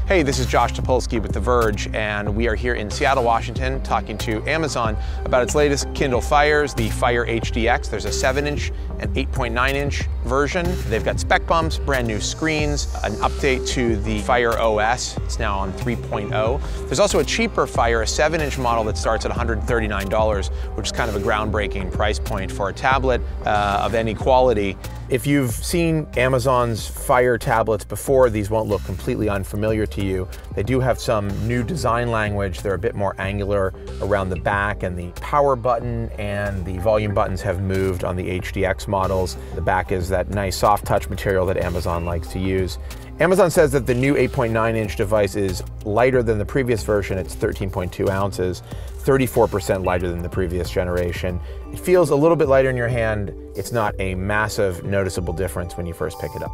Hey, this is Josh Topolsky with The Verge, and we are here in Seattle, Washington, talking to Amazon about its latest Kindle Fires, the Fire HDX. There's a 7-inch and 8.9-inch version. They've got spec bumps, brand new screens, an update to the Fire OS. It's now on 3.0. There's also a cheaper Fire, a 7-inch model that starts at $139, which is kind of a groundbreaking price point for a tablet of any quality. If you've seen Amazon's Fire tablets before, these won't look completely unfamiliar to you. They do have some new design language. They're a bit more angular around the back, and the power button and the volume buttons have moved on the HDX models. The back is that nice soft touch material that Amazon likes to use. Amazon says that the new 8.9-inch device is lighter than the previous version. It's 13.2 ounces, 34% lighter than the previous generation. It feels a little bit lighter in your hand. It's not a massive noticeable difference when you first pick it up.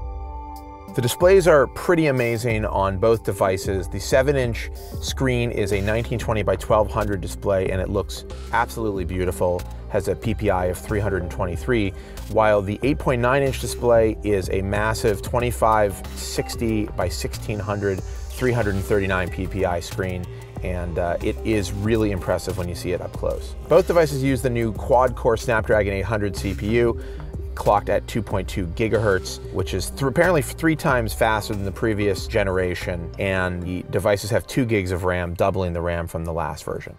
The displays are pretty amazing on both devices. The 7-inch screen is a 1920 by 1200 display, and it looks absolutely beautiful. Has a PPI of 323, while the 8.9-inch display is a massive 2560 by 1600, 339 PPI screen, and it is really impressive when you see it up close. Both devices use the new quad-core Snapdragon 800 CPU, clocked at 2.2 gigahertz, which is apparently 3 times faster than the previous generation, and the devices have 2 gigs of RAM, doubling the RAM from the last version.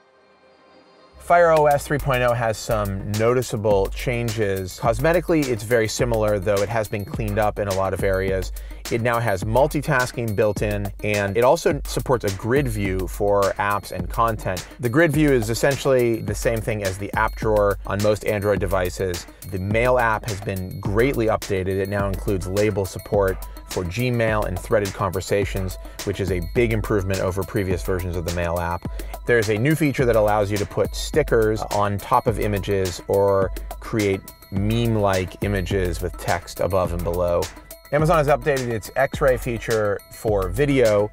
Fire OS 3.0 has some noticeable changes. Cosmetically, it's very similar, though it has been cleaned up in a lot of areas. It now has multitasking built in, and it also supports a grid view for apps and content. The grid view is essentially the same thing as the app drawer on most Android devices. The Mail app has been greatly updated. It now includes label support for Gmail and threaded conversations, which is a big improvement over previous versions of the Mail app. There's a new feature that allows you to put stickers on top of images or create meme-like images with text above and below. Amazon has updated its X-ray feature for video.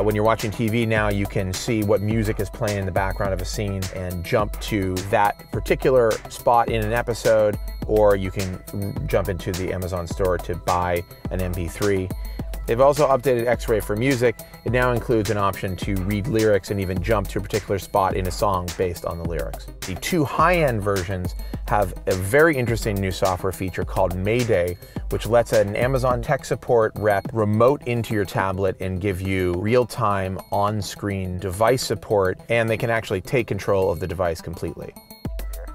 When you're watching TV now, you can see what music is playing in the background of a scene and jump to that particular spot in an episode, or you can jump into the Amazon store to buy an MP3. They've also updated X-ray for music. It now includes an option to read lyrics and even jump to a particular spot in a song based on the lyrics. The 2 high-end versions have a very interesting new software feature called Mayday, which lets an Amazon tech support rep remote into your tablet and give you real-time on-screen device support, and they can actually take control of the device completely.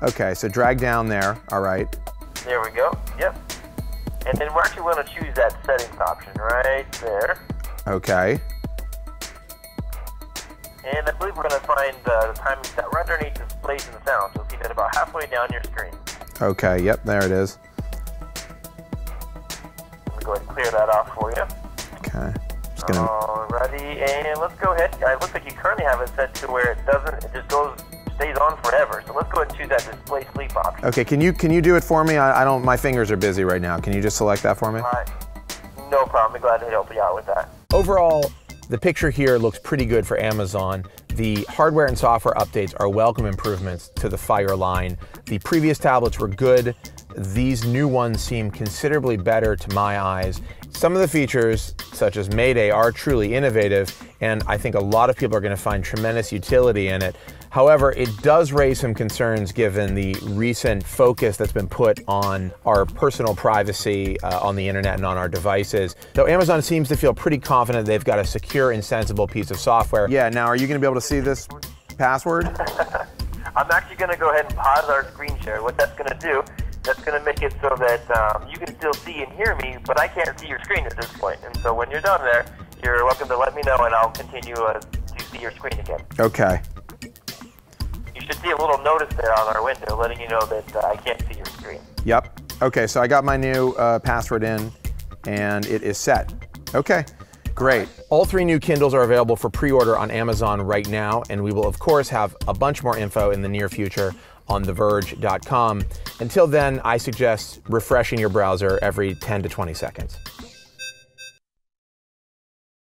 Okay, so drag down there, all right. There we go, yep. And then we're actually going to choose that settings option right there. Okay. And I believe we're going to find the timing set right underneath displays and sounds. You'll see that about halfway down your screen. Okay, yep, there it is. Let me go ahead and clear that off for you. Okay. Just gonna... Alrighty, and let's go ahead. It looks like you currently have it set to where it just stays on forever. So let's go ahead and choose that display sleep option. Okay, can you do it for me? I don't, my fingers are busy right now. Can you just select that for me? No problem, I'm glad to help you out with that. Overall, the picture here looks pretty good for Amazon. The hardware and software updates are welcome improvements to the Fire line. The previous tablets were good. These new ones seem considerably better to my eyes. Some of the features, such as Mayday, are truly innovative, and I think a lot of people are going to find tremendous utility in it. However, it does raise some concerns given the recent focus that's been put on our personal privacy on the internet and on our devices. Though Amazon seems to feel pretty confident they've got a secure and sensible piece of software. Yeah, now are you going to be able to see this password? I'm actually going to go ahead and pause our screen share. What that's going to do, that's going to make it so that you can still see and hear me, but I can't see your screen at this point. And so when you're done there, you're welcome to let me know and I'll continue to see your screen again. Okay. You should see a little notice there on our window letting you know that I can't see your screen. Yep. Okay, so I got my new password in and it is set. Okay, great. All 3 new Kindles are available for pre-order on Amazon right now, and we will of course have a bunch more info in the near future on theverge.com. Until then, I suggest refreshing your browser every 10 to 20 seconds.